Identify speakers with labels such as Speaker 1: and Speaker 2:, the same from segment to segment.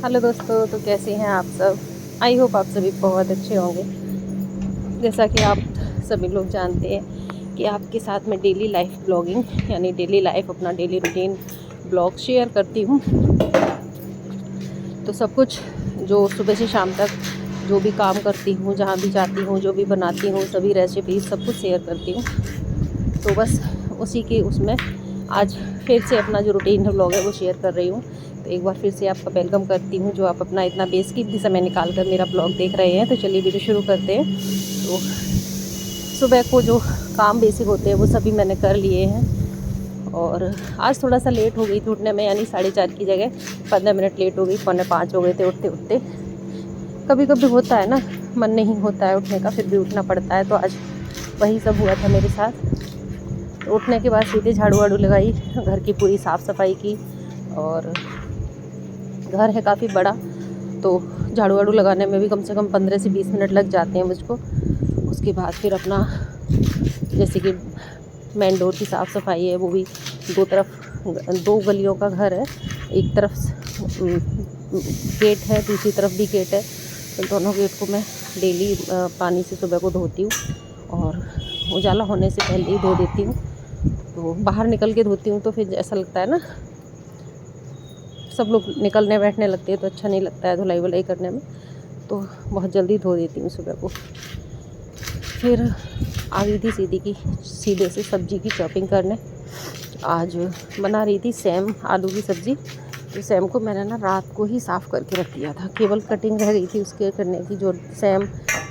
Speaker 1: Hello दोस्तों, तो कैसे हैं आप सब। आई होप आप सभी बहुत अच्छे होंगे। जैसा कि आप सभी लोग जानते हैं कि आपके साथ में डेली लाइफ ब्लॉगिंग यानी डेली लाइफ अपना डेली रूटीन ब्लॉग शेयर करती हूँ। तो सब कुछ जो सुबह से शाम तक जो भी काम करती हूँ, जहाँ भी जाती हूँ, जो भी बनाती हूँ, सभी रेसिपीज़ सब कुछ शेयर करती हूँ। तो बस उसी के उसमें आज फिर से अपना जो रूटीन ब्लॉग है वो शेयर कर रही हूँ। तो एक बार फिर से आपका वेलकम करती हूँ जो आप अपना इतना बेसकीमती समय निकाल कर मेरा ब्लॉग देख रहे हैं। तो चलिए वीडियो शुरू करते हैं। तो सुबह को जो काम बेसिक होते हैं वो सभी मैंने कर लिए हैं और आज थोड़ा सा लेट हो गई थी उठने में, यानी 4:30 की जगह 15 मिनट लेट हो गई, 4:45 हो गए थे उठते उठते। कभी कभी होता है ना, मन नहीं होता है उठने का, फिर भी उठना पड़ता है। तो आज वही सब हुआ था मेरे साथ। तो उठने के बाद सीधे झाड़ू वाड़ू लगाई, घर की पूरी साफ़ सफाई की। और घर है काफ़ी बड़ा, तो झाड़ू वाड़ू लगाने में भी कम से कम 15 से 20 मिनट लग जाते हैं मुझको। उसके बाद फिर अपना जैसे कि मेन डोर की साफ़ सफाई है, वो भी दो गलियों का घर है। एक तरफ गेट है, दूसरी तरफ भी गेट है। तो दोनों गेट को मैं डेली पानी से सुबह को धोती हूँ और उजाला होने से पहले ही धो देती हूँ। तो बाहर निकल के धोती हूँ तो फिर ऐसा लगता है ना, सब लोग निकलने बैठने लगते हैं तो अच्छा नहीं लगता है धुलाई वुलाई करने में। तो बहुत जल्दी धो देती हूँ सुबह को। फिर आ गई थी सीधे से सब्ज़ी की चॉपिंग करने। आज बना रही थी सेम आलू की सब्ज़ी। तो सेम को मैंने ना रात को ही साफ़ करके रख दिया था, केवल कटिंग रह गई थी उसके करने की। जो सेम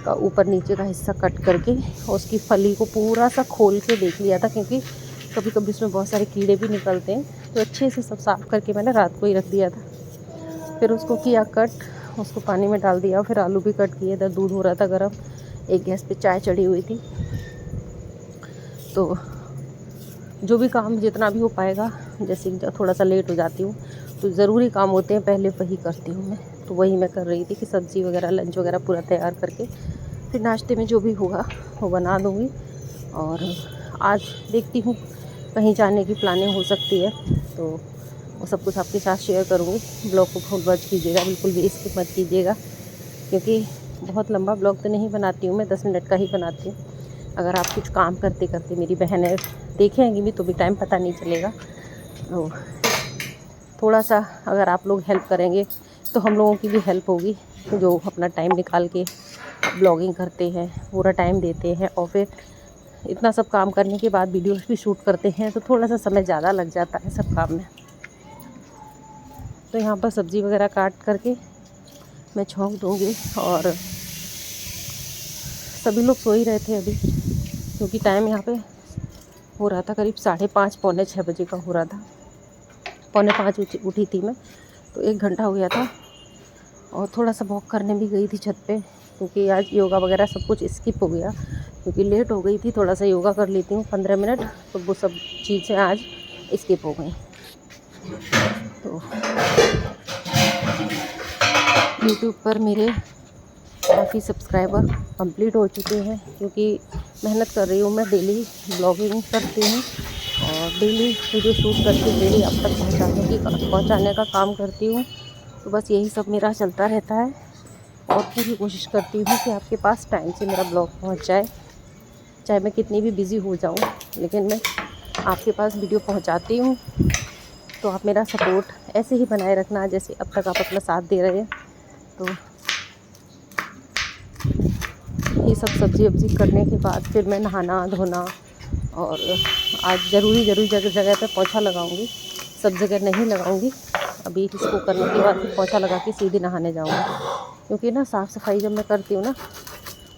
Speaker 1: का ऊपर नीचे का हिस्सा कट करके और उसकी फली को पूरा सा खोल के देख लिया था, क्योंकि कभी कभी उसमें बहुत सारे कीड़े भी निकलते हैं। तो अच्छे से सब साफ़ करके मैंने रात को ही रख दिया था। फिर उसको किया कट, उसको पानी में डाल दिया। फिर आलू भी कट किए। इधर दूध हो रहा था गर्म, एक गैस पे चाय चढ़ी हुई थी। तो जो भी काम जितना भी हो पाएगा, जैसे थोड़ा सा लेट हो जाती हूँ तो ज़रूरी काम होते हैं पहले वही करती हूँ मैं। तो वही मैं कर रही थी कि सब्ज़ी वगैरह लंच वगैरह पूरा तैयार करके फिर नाश्ते में जो भी होगा वो बना दूँगी। और आज देखती हूँ कहीं जाने की प्लानिंग हो सकती है, तो वो सब कुछ आपके साथ शेयर करूँगी। ब्लॉग को फुल वॉच कीजिएगा, बिल्कुल भी स्किप मत कीजिएगा, क्योंकि बहुत लंबा ब्लॉग तो नहीं बनाती हूँ मैं, 10 मिनट का ही बनाती हूँ। अगर आप कुछ काम करते करते मेरी बहनें देखेंगी भी तो भी टाइम पता नहीं चलेगा। तो थोड़ा सा अगर आप लोग हेल्प करेंगे तो हम लोगों की भी हेल्प होगी, जो अपना टाइम निकाल के ब्लॉगिंग करते हैं, पूरा टाइम देते हैं और फिर इतना सब काम करने के बाद वीडियोस भी शूट करते हैं, तो थोड़ा सा समय ज़्यादा लग जाता है सब काम में। तो यहाँ पर सब्ज़ी वगैरह काट करके मैं छौंक दूँगी। और सभी लोग सो ही रहे थे अभी, क्योंकि टाइम यहाँ पे हो रहा था करीब 5:30 पौने 6 बजे का हो रहा था। 4:45 उठी थी मैं, तो 1 घंटा हो गया था। और थोड़ा सा वॉक करने भी गई थी छत पे, क्योंकि आज योगा वगैरह सब कुछ स्किप हो गया, क्योंकि लेट हो गई थी। थोड़ा सा योगा कर लेती हूँ 15 मिनट, तो वो सब चीज़ें आज स्किप हो गई। तो यूट्यूब पर मेरे काफ़ी सब्सक्राइबर कंप्लीट हो चुके हैं, क्योंकि मेहनत कर रही हूँ मैं, डेली ब्लॉगिंग करती हूँ और डेली वीडियो शूट करके डेली आप तक पहुँचाने का काम करती हूँ। तो बस यही सब मेरा चलता रहता है और पूरी कोशिश करती हूँ कि आपके पास टाइम से मेरा ब्लॉग पहुँच जाए। चाहे मैं कितनी भी बिज़ी हो जाऊँ, लेकिन मैं आपके पास वीडियो पहुँचाती हूँ। तो आप मेरा सपोर्ट ऐसे ही बनाए रखना जैसे अब तक आप अपना साथ दे रहे हैं। तो ये सब सब्ज़ी वब्ज़ी करने के बाद फिर मैं नहाना धोना, और आज ज़रूरी जगह जगह पे पोछा लगाऊंगी, सब जगह नहीं लगाऊंगी। अभी इसको करने के बाद फिर पोछा लगा के सीधे नहाने जाऊंगी, क्योंकि ना साफ़ सफाई जब मैं करती हूँ ना,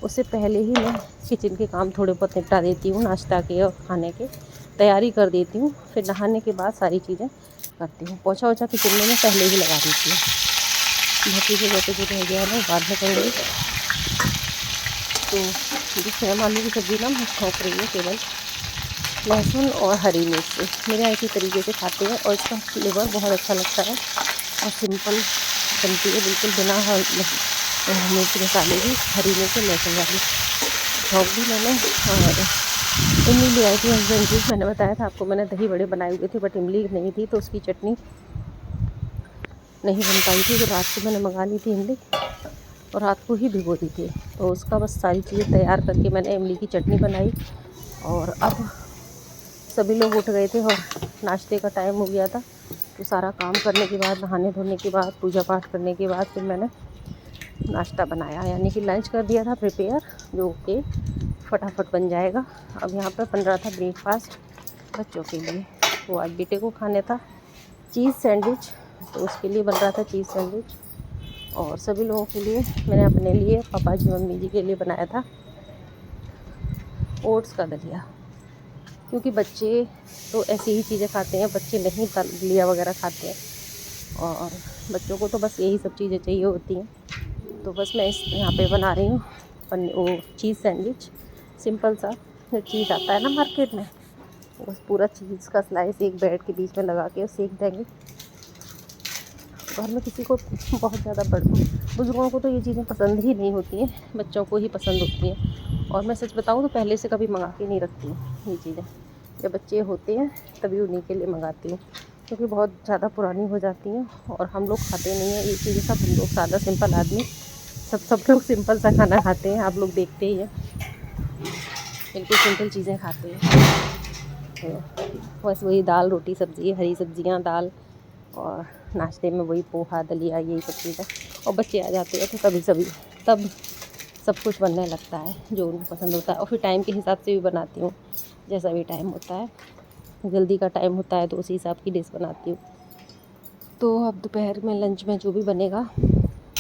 Speaker 1: उससे पहले ही मैं किचन के काम थोड़े बहुत निपटा देती हूँ, नाश्ता के और खाने के तैयारी कर देती हूँ। फिर नहाने के बाद सारी चीज़ें करती हूँ। पोछा वोछा किचन में मैं पहले ही लगा देती हूँ। बाकी जो रह गया है ना बाद में करूँगी। तो जो सेम आलू की सब्ज़ी ना मैं छौंक रही हूँ केवल लहसुन और हरी मिर्च से। मेरे यहाँ इसी तरीके से खाते हैं और इसका फ्लेवर बहुत अच्छा लगता है और सिंपल बनती है, बिल्कुल बिना मिर्च मसाले की, हरी मिर्च लहसुन वाली। छौंक दी मैंने। और इमली ले आई थी हस्बैंड जी, मैंने बताया था आपको, मैंने दही बड़े बनाए हुए थे, बट इमली नहीं थी तो उसकी चटनी नहीं बन पाई थी, तो रात को मैंने मंगा ली थी इमली और रात को ही भिगो दी थी। तो उसका बस सारी चीज़ें तैयार करके मैंने इमली की चटनी बनाई। और अब सभी लोग उठ गए थे और नाश्ते का टाइम हो गया था। तो सारा काम करने के बाद, नहाने धोने के बाद, पूजा पाठ करने के बाद फिर मैंने नाश्ता बनाया, यानी कि लंच कर दिया था प्रिपेयर, जो कि फटाफट बन जाएगा। अब यहाँ पर बन रहा था ब्रेकफास्ट बच्चों के लिए। तो आज बेटे को खाने था चीज़ सैंडविच, तो उसके लिए बन रहा था चीज़ सैंडविच। और सभी लोगों के लिए मैंने अपने लिए, पापा जी मम्मी जी के लिए बनाया था ओट्स का दलिया, क्योंकि बच्चे तो ऐसी ही चीज़ें खाते हैं, बच्चे नहीं दलिया वगैरह खाते हैं, और बच्चों को तो बस यही सब चीज़ें चाहिए होती हैं। तो बस मैं यहाँ पे बना रही हूँ वो चीज़ सैंडविच, सिंपल सा, जो चीज़ आता है ना मार्केट में, बस पूरा चीज़ का स्लाइस एक ब्रेड के बीच में लगा के सेक देंगे। घर में किसी को बहुत ज़्यादा बुजुर्गों को तो ये चीज़ें पसंद ही नहीं होती हैं, बच्चों को ही पसंद होती हैं। और मैं सच बताऊँ तो पहले से कभी मंगा के नहीं रखती हूँ ये चीज़ें, जब बच्चे होते हैं तभी उन्हीं के लिए मंगाती हूँ, क्योंकि बहुत ज़्यादा पुरानी हो जाती हैं और हम लोग खाते नहीं हैं ये चीज़ें। सब हम लोग सादा सिंपल आदमी, सब लोग सिंपल सा खाना खाते हैं, आप लोग देखते ही हैं, बिल्कुल सिंपल चीज़ें खाते हैं। तो बस वही दाल रोटी सब्ज़ी, हरी सब्जियाँ, दाल, और नाश्ते में वही पोहा दलिया, यही सब चीज़ें। और बच्चे आ जाते हैं तो तब सब कुछ बनने लगता है जो उनको पसंद होता है। और फिर टाइम के हिसाब से भी बनाती हूँ, जैसा भी टाइम होता है, जल्दी का टाइम होता है तो उसी हिसाब की डिश बनाती हूँ। तो अब दोपहर में लंच में जो भी बनेगा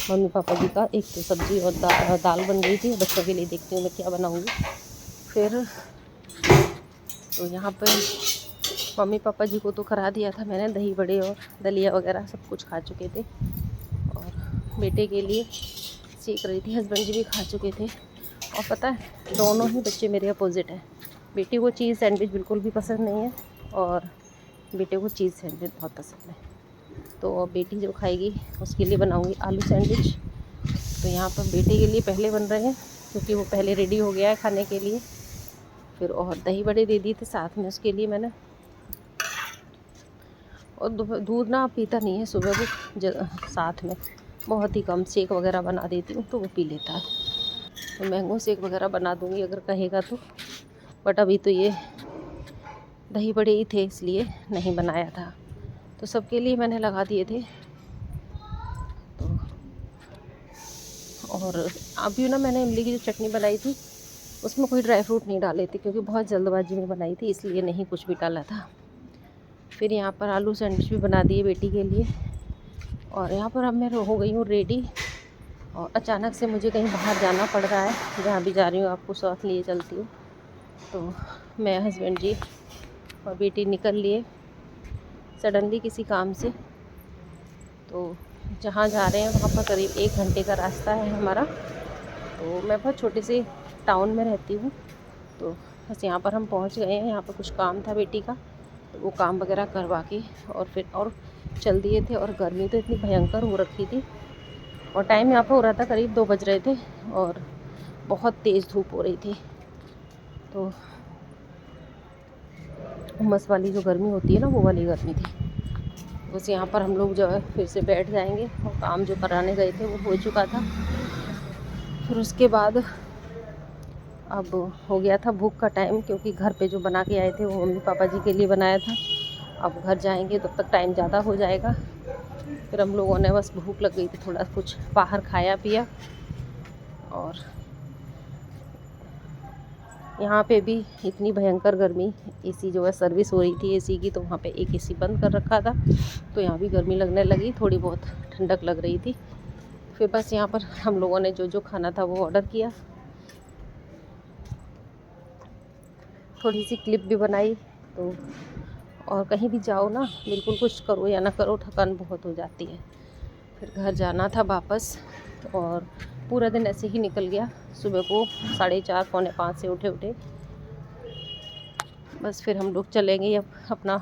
Speaker 1: मम्मी पापा जी का, एक तो सब्ज़ी और दाल बन गई थी, बच्चों के लिए देखती हूँ मैं क्या बनाऊँगी। फिर तो यहाँ पर मम्मी पापा जी को तो करा दिया था मैंने, दही बड़े और दलिया वगैरह सब कुछ खा चुके थे। और बेटे के लिए सेक रही थी, हस्बैंड जी भी खा चुके थे। और पता है दोनों ही बच्चे मेरे अपोजिट हैं, बेटी को चीज़ सैंडविच बिल्कुल भी पसंद नहीं है और बेटे को चीज़ सैंडविच बहुत पसंद है। तो अब बेटी जो खाएगी उसके लिए बनाऊँगी आलू सैंडविच। तो यहाँ पर बेटे के लिए पहले बन रहे हैं, क्योंकि वो पहले रेडी हो गया है खाने के लिए। फिर और दही बड़े दे दिए थे साथ में उसके लिए मैंने। और दूध ना पीता नहीं है सुबह को, साथ में बहुत ही कम शेक वगैरह बना देती हूँ तो वो पी लेता है। तो मैंगो शेक वगैरह बना दूँगी अगर कहेगा तो, बट अभी तो ये दही बड़े ही थे इसलिए नहीं बनाया था। तो सबके लिए मैंने लगा दिए थे। तो और अभी ना मैंने इमली की जो चटनी बनाई थी उसमें कोई ड्राई फ्रूट नहीं डाले थे, क्योंकि बहुत जल्दबाजी में बनाई थी, इसलिए नहीं कुछ भी डाला था। फिर यहाँ पर आलू सैंडविच भी बना दिए बेटी के लिए। और यहाँ पर अब मैं हो गई हूँ रेडी, और अचानक से मुझे कहीं बाहर जाना पड़ रहा है, जहाँ भी जा रही हूँ आपको साथ लिए चलती हूँ। तो मैं, हस्बैंड जी और बेटी निकल लिए सडनली किसी काम से। तो जहाँ जा रहे हैं वहाँ पर करीब 1 घंटे का रास्ता है हमारा। तो मैं बहुत छोटे से टाउन में रहती हूँ, तो बस यहाँ पर हम पहुँच गए हैं। यहाँ पर कुछ काम था बेटी का, तो वो काम वगैरह करवा के और फिर और चल दिए थे। और गर्मी तो इतनी भयंकर हो रखी थी, और टाइम यहाँ पर हो रहा था करीब 2 बज रहे थे, और बहुत तेज़ धूप हो रही थी। तो उमस वाली जो गर्मी होती है ना, वो वाली गर्मी थी। बस यहाँ पर हम लोग जो है फिर से बैठ जाएंगे, और काम जो कराने गए थे वो हो चुका था। फिर उसके बाद अब हो गया था भूख का टाइम, क्योंकि घर पे जो बना के आए थे वो मम्मी पापा जी के लिए बनाया था। अब घर जाएंगे तब तक टाइम ज़्यादा हो जाएगा। फिर हम लोगों ने, बस भूख लग गई थी, थोड़ा कुछ बाहर खाया पिया। और यहाँ पे भी इतनी भयंकर गर्मी, एसी जो है सर्विस हो रही थी एसी की, तो वहाँ पे एक एसी बंद कर रखा था, तो यहाँ भी गर्मी लगने लगी, थोड़ी बहुत ठंडक लग रही थी। फिर बस यहाँ पर हम लोगों ने जो जो खाना था वो ऑर्डर किया, थोड़ी सी क्लिप भी बनाई। तो और कहीं भी जाओ ना, बिल्कुल कुछ करो या ना करो, थकान बहुत हो जाती है। फिर घर जाना था वापस, और पूरा दिन ऐसे ही निकल गया। सुबह को 4:30 पौने 5 से उठे बस। फिर हम लोग चलेंगे अब अपना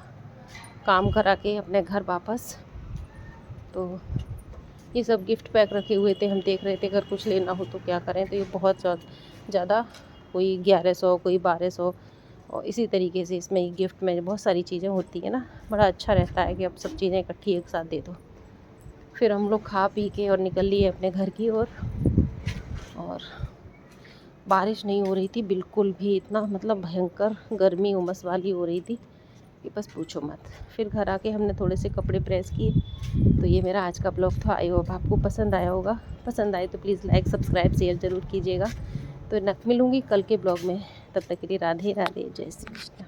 Speaker 1: काम करा के अपने घर वापस। तो ये सब गिफ्ट पैक रखे हुए थे, हम देख रहे थे अगर कुछ लेना हो तो क्या करें। तो ये बहुत ज़्यादा, कोई 1100, कोई 1200, और इसी तरीके से इसमें गिफ्ट में बहुत सारी चीज़ें होती है ना, बड़ा अच्छा रहता है कि अब सब चीज़ें इकट्ठी एक साथ दे दो। फिर हम लोग खा पी के और निकल लिए अपने घर की ओर। और बारिश नहीं हो रही थी बिल्कुल भी, इतना मतलब भयंकर गर्मी उमस वाली हो रही थी कि बस पूछो मत। फिर घर आके हमने थोड़े से कपड़े प्रेस किए। तो ये मेरा आज का ब्लॉग था। आई होप आपको पसंद आया होगा। पसंद आए तो प्लीज़ लाइक सब्सक्राइब शेयर ज़रूर कीजिएगा। तो मिलूँगी कल के ब्लॉग में। तब तक के लिए राधे राधे, जय श्री कृष्ण।